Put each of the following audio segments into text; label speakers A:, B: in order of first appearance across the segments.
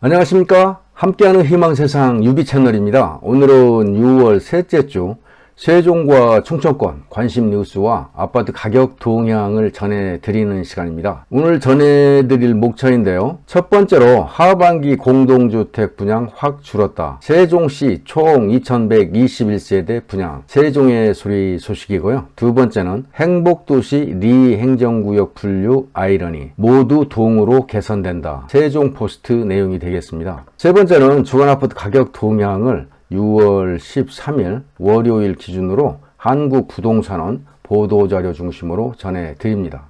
A: 안녕하십니까? 함께하는 희망세상 유비 채널입니다. 오늘은 6월 셋째 주 세종과 충청권 관심 뉴스와 아파트 가격 동향을 전해드리는 시간입니다. 오늘 전해드릴 목차인데요. 첫 번째로 하반기 공동주택 분양 확 줄었다. 세종시 총 2121세대 분양. 세종의 소리 소식이고요. 두 번째는 행복도시 리행정구역 분류 아이러니. 모두 동으로 개선된다. 세종포스트 내용이 되겠습니다. 세 번째는 주간아파트 가격 동향을 6월 13일 월요일 기준으로 한국부동산원 보도자료 중심으로 전해드립니다.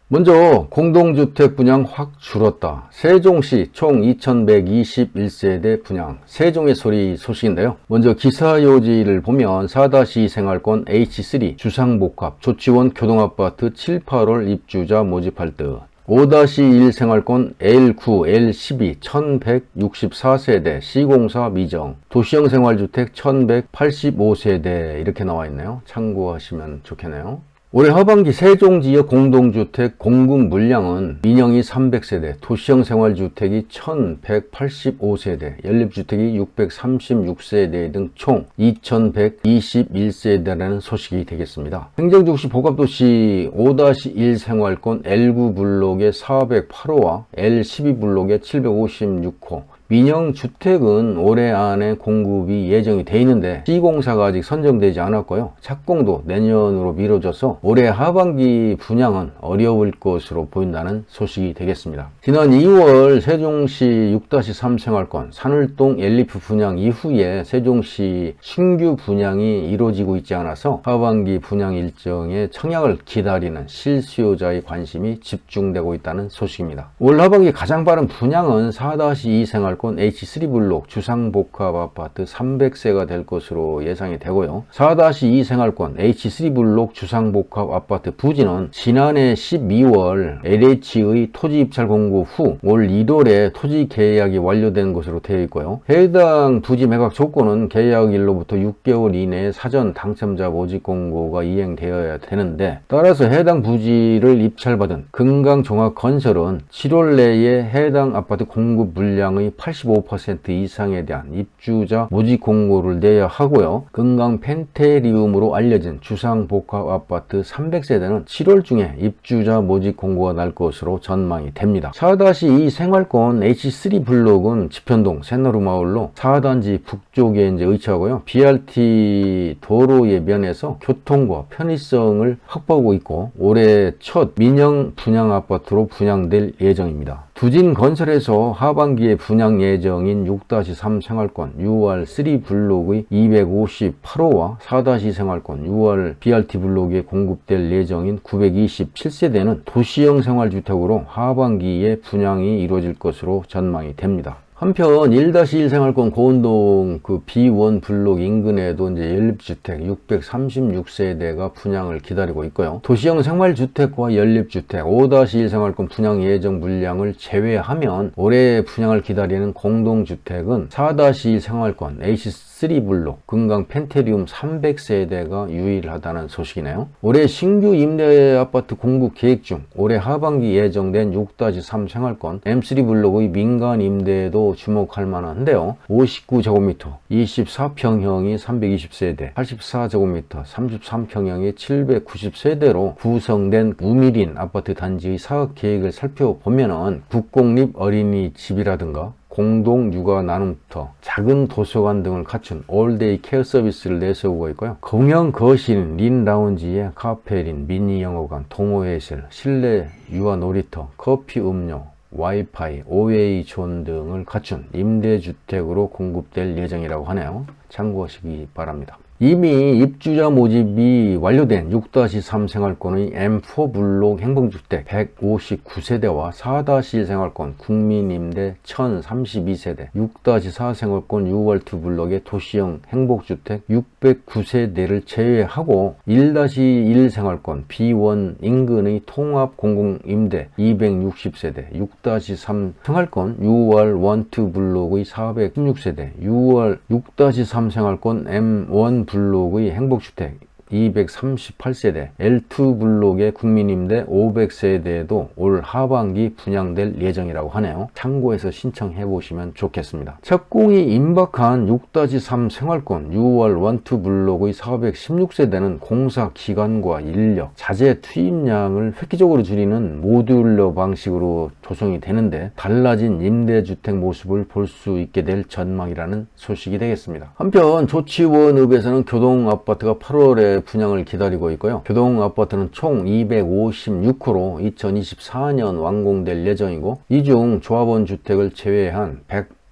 A: 먼저 공동주택 분양 확 줄었다. 세종시 총 2121세대 분양. 세종의 소리 소식인데요. 먼저 기사요지를 보면 4-2 생활권 H3 주상복합 조치원 교동아파트 7, 8월 입주자 모집할 듯. 5-1 생활권 L9, L12 1164세대 시공사 미정 도시형 생활주택 1185세대 이렇게 나와 있네요. 참고하시면 좋겠네요. 올해 하반기 세종지역 공동주택 공급 물량은 민영이 300세대, 도시형 생활주택이 1185세대, 연립주택이 636세대 등 총 2121세대라는 소식이 되겠습니다. 행정주시 복합도시 5-1 생활권 L9 블록의 408호와 L12 블록의 756호, 민영주택은 올해 안에 공급이 예정이 돼 있는데 시공사가 아직 선정되지 않았고요. 착공도 내년으로 미뤄져서 올해 하반기 분양은 어려울 것으로 보인다는 소식이 되겠습니다. 지난 2월 세종시 6-3 생활권 산울동 엘리프 분양 이후에 세종시 신규 분양이 이루어지고 있지 않아서 하반기 분양 일정의 청약을 기다리는 실수요자의 관심이 집중되고 있다는 소식입니다. 올 하반기 가장 빠른 분양은 4-2 생활권 H3 블록 주상복합 아파트 300세가 될 것으로 예상이 되고요. 4-2 생활권 H3 블록 주상복합 아파트 부지는 지난해 12월 LH의 토지 입찰 공고 후 올 1월에 토지 계약이 완료된 것으로 되어 있고요. 해당 부지 매각 조건은 계약일로부터 6개월 이내에 사전 당첨자 모집 공고가 이행되어야 되는데 따라서 해당 부지를 입찰받은 금강종합건설은 7월 내에 해당 아파트 공급 물량의 85% 이상에 대한 입주자 모집 공고를 내야 하고요. 금강 펜테리움으로 알려진 주상복합 아파트 300세대는 7월 중에 입주자 모집 공고가 날 것으로 전망이 됩니다. 4-2 생활권 H3 블록은 지편동 새나루마을로 4단지 북쪽에 위치하고요. BRT 도로의 면에서 교통과 편의성을 확보하고 있고 올해 첫 민영 분양 아파트로 분양될 예정입니다. 두진건설에서 하반기에 분양 예정인 6-3 생활권 6월 3 블록의 258호와 4-2 생활권 6월 BRT 블록에 공급될 예정인 927세대는 도시형 생활주택으로 하반기에 분양이 이루어질 것으로 전망이 됩니다. 한편 1-1 생활권 고운동 B1 블록 인근에도 연립주택 636세대가 분양을 기다리고 있고요. 도시형 생활주택과 연립주택 5-1 생활권 분양 예정 물량을 제외하면 올해 분양을 기다리는 공동주택은 4-1 생활권 H3 블록 금강 펜테리움 300세대가 유일하다는 소식이네요. 올해 신규 임대 아파트 공급 계획 중 올해 하반기 예정된 6-3 생활권 M3 블록의 민간 임대도 주목할 만한데요. 59제곱미터 24평형이 320세대 84제곱미터 33평형이 790세대로 구성된 우미린 아파트 단지의 사업 계획을 살펴보면은 국공립 어린이집이라든가 공동 육아 나눔터, 작은 도서관 등을 갖춘 올데이 케어 서비스를 내세우고 있고요. 공영 거실, 린 라운지에 카페린, 미니 영어관, 동호회실, 실내 유아 놀이터, 커피 음료, 와이파이, OA 존 등을 갖춘 임대주택으로 공급될 예정이라고 하네요. 참고하시기 바랍니다. 이미 입주자 모집이 완료된 6-3 생활권의 M4 블록 행복주택 159세대와 4-1 생활권 국민임대 1032세대, 6-4 생활권 6월2 블록의 도시형 행복주택 609세대를 제외하고 1-1 생활권 B1 인근의 통합 공공임대 260세대, 6-3 생활권 6월 1-2 블록의 416세대, 6-3 생활권 M1 블록의 행복주택 238세대, L2 블록의 국민임대 500세대도 올 하반기 분양될 예정이라고 하네요. 참고해서 신청해 보시면 좋겠습니다. 착공이 임박한 6-3 생활권 6월 1-2 블록의 416세대는 공사 기간과 인력, 자재 투입량을 획기적으로 줄이는 모듈러 방식으로 조성이 되는데 달라진 임대주택 모습을 볼 수 있게 될 전망이라는 소식이 되겠습니다. 한편 조치원읍에서는 교동아파트가 8월에 분양을 기다리고 있고요. 교동아파트는 총 256호로 2024년 완공될 예정이고, 이 중 조합원 주택을 제외한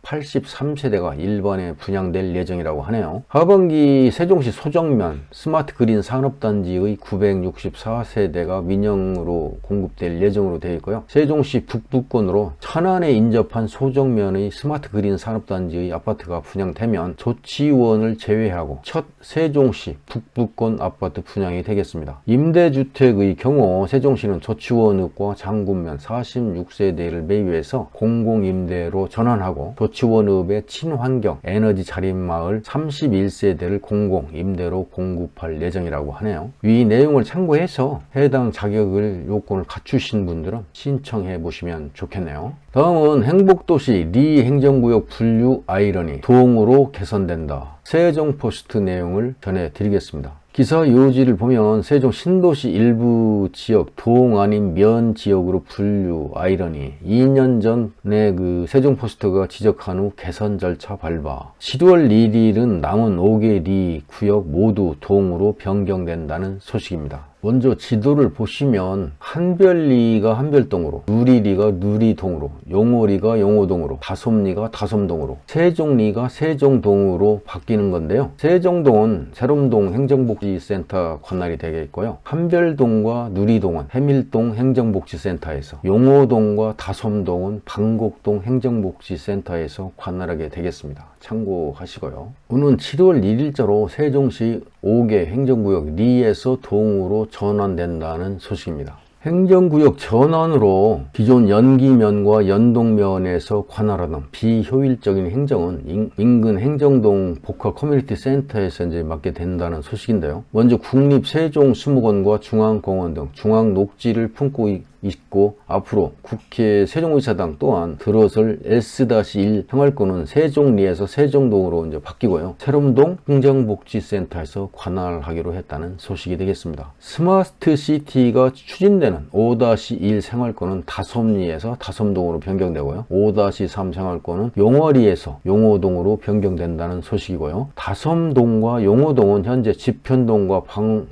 A: 183세대가 일반에 분양될 예정이라고 하네요. 하반기 세종시 소정면 스마트 그린 산업단지의 964세대가 민영으로 공급될 예정으로 되어 있고요. 세종시 북부권으로 천안에 인접한 소정면의 스마트 그린 산업단지의 아파트가 분양되면 조치원을 제외하고 첫 세종시 북부권 아파트 분양이 되겠습니다. 임대주택의 경우 세종시는 조치원읍과 장군면 46세대를 매입해서 공공임대로 전환하고, 조치원읍의 친환경 에너지 자립마을 31세대를 공공 임대로 공급할 예정이라고 하네요. 위 내용을 참고해서 해당 자격을 요건을 갖추신 분들은 신청해 보시면 좋겠네요. 다음은 행복도시 리 행정구역 분류 아이러니 도움으로 개선된다. 세종포스트 내용을 전해드리겠습니다. 기사 요지를 보면 세종 신도시 일부 지역 동 아닌 면 지역으로 분류 아이러니, 2년 전에 세종포스트가 지적한 후 개선 절차 밟아 10월 1일은 남은 5개 리 구역 모두 동으로 변경된다는 소식입니다. 먼저 지도를 보시면 한별리가 한별동으로, 누리리가 누리동으로, 용호리가 용호동으로, 다솜리가 다솜동으로, 세종리가 세종동으로 바뀌는 건데요. 세종동은 세롬동 행정복지센터 관할이 되겠고요. 한별동과 누리동은 해밀동 행정복지센터에서, 용호동과 다솜동은 방곡동 행정복지센터에서 관할하게 되겠습니다. 참고하시고요. 오는 7월 1일자로 세종시 5개 행정구역 리에서 동으로 전환된다는 소식입니다. 행정구역 전환으로 기존 연기면과 연동면에서 관할하던 비효율적인 행정은 인근 행정동 복합 커뮤니티 센터에서 이제 맡게 된다는 소식인데요. 먼저 국립세종수목원과 중앙공원 등 중앙녹지를 품고 있고, 앞으로 국회 세종의사당 또한 들어설 S-1 생활권은 세종리에서 세종동으로 이제 바뀌고요. 세롬동 행정복지센터에서 관할하기로 했다는 소식이 되겠습니다. 스마트시티가 추진되는 5-1 생활권은 다솜리에서 다솜동으로 변경되고요. 5-3 생활권은 용월리에서 용호동으로 변경된다는 소식이고요. 다솜동과 용호동은 현재 지편동과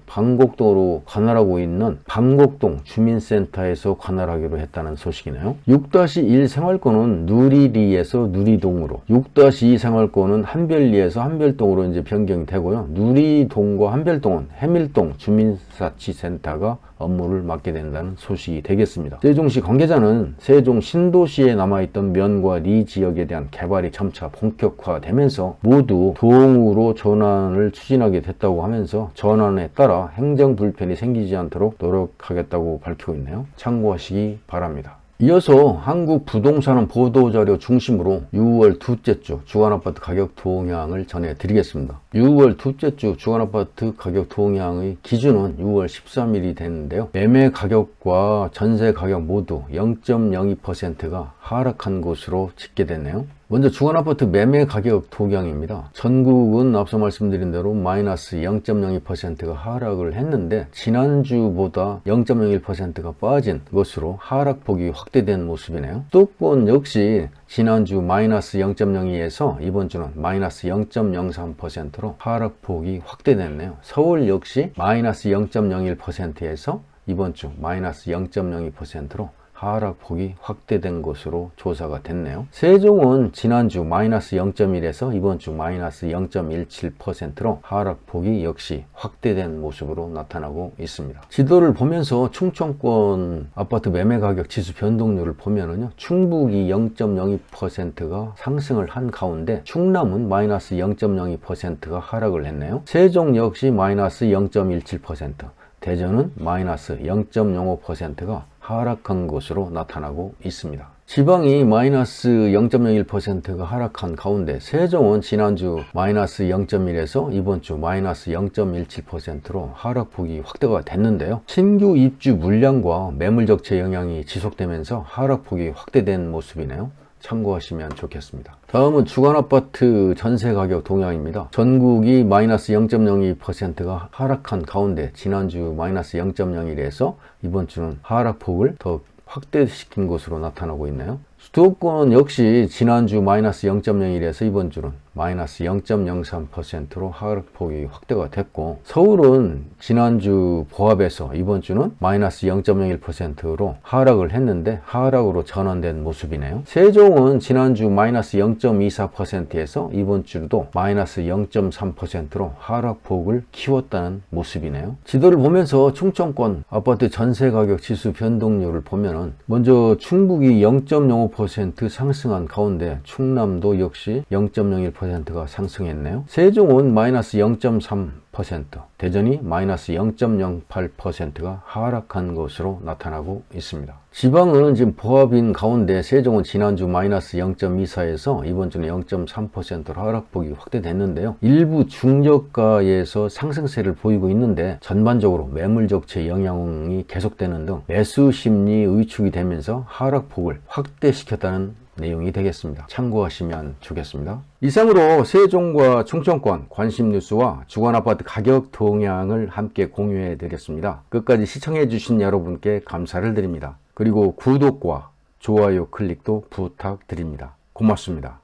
A: 방곡동으로 관할하고 있는 방곡동 주민센터에서 관할하기로 했다는 소식이네요. 6-1 생활권은 누리리에서 누리동으로, 6-2 생활권은 한별리에서 한별동으로 이제 변경이 되고요. 누리동과 한별동은 해밀동 주민자치센터가 업무를 맡게 된다는 소식이 되겠습니다. 세종시 관계자는 세종 신도시에 남아있던 면과 리 지역에 대한 개발이 점차 본격화되면서 모두 동으로 전환을 추진하게 됐다고 하면서 전환에 따라 행정 불편이 생기지 않도록 노력하겠다고 밝히고 있네요. 참고하시기 바랍니다. 이어서 한국부동산원 보도자료 중심으로 6월 둘째 주 주간아파트 가격 동향을 전해드리겠습니다. 6월 둘째 주 주간아파트 가격 동향의 기준은 6월 13일이 되는데요. 매매 가격과 전세 가격 모두 0.02%가 하락한 것으로 집계됐네요. 먼저 주간아파트 매매 가격 동향입니다. 전국은 앞서 말씀드린 대로 마이너스 0.02%가 하락을 했는데, 지난주보다 0.01%가 빠진 것으로 하락폭이 확대된 모습이네요. 수도권 역시 지난주 마이너스 0.02에서 이번 주는 마이너스 0.03%로 하락폭이 확대됐네요. 서울 역시 마이너스 0.01%에서 이번 주 마이너스 0.02%로 하락폭이 확대된 것으로 조사가 됐네요. 세종은 지난주 마이너스 0.1에서 이번 주 마이너스 0.17%로 하락폭이 역시 확대된 모습으로 나타나고 있습니다. 지도를 보면서 충청권 아파트 매매 가격 지수 변동률을 보면은요, 충북이 0.02%가 상승을 한 가운데 충남은 마이너스 0.02%가 하락을 했네요. 세종 역시 마이너스 0.17%, 대전은 마이너스 0.05%가 하락한 것으로 나타나고 있습니다. 지방이 마이너스 0.01%가 하락한 가운데 세종은 지난주 마이너스 0.1에서 이번 주 마이너스 0.17%로 하락폭이 확대가 됐는데요. 신규 입주 물량과 매물 적체 영향이 지속되면서 하락폭이 확대된 모습이네요. 참고하시면 좋겠습니다. 다음은 주간아파트 전세 가격 동향입니다. 전국이 마이너스 0.02%가 하락한 가운데 지난주 마이너스 0.01에서 이번 주는 하락폭을 더 확대시킨 것으로 나타나고 있네요. 수도권 역시 지난주 마이너스 0.01에서 이번 주는 마이너스 0.03%로 하락폭이 확대가 됐고, 서울은 지난주 보합에서 이번 주는 마이너스 0.01%로 하락을 했는데 하락으로 전환된 모습이네요. 세종은 지난주 마이너스 0.24%에서 이번 주도 마이너스 0.3%로 하락폭을 키웠다는 모습이네요. 지도를 보면서 충청권 아파트 전세 가격 지수 변동률을 보면은 먼저 충북이 0.05% 상승한 가운데 충남도 역시 0.01%가 상승했네요. 세종은 마이너스 0.3%, 대전이 마이너스 0.08%가 하락한 것으로 나타나고 있습니다. 지방은 지금 보합인 가운데 세종은 지난주 마이너스 0.24에서 이번 주는 0.3%로 하락폭이 확대됐는데요. 일부 중저가에서 상승세를 보이고 있는데 전반적으로 매물 적체 영향이 계속되는 등 매수 심리 의축이 되면서 하락폭을 확대시켰다는 내용이 되겠습니다. 참고하시면 좋겠습니다. 이상으로 세종과 충청권 관심 뉴스와 주간아파트 가격 동향을 함께 공유해 드렸습니다. 끝까지 시청해 주신 여러분께 감사를 드립니다. 그리고 구독과 좋아요 클릭도 부탁드립니다. 고맙습니다.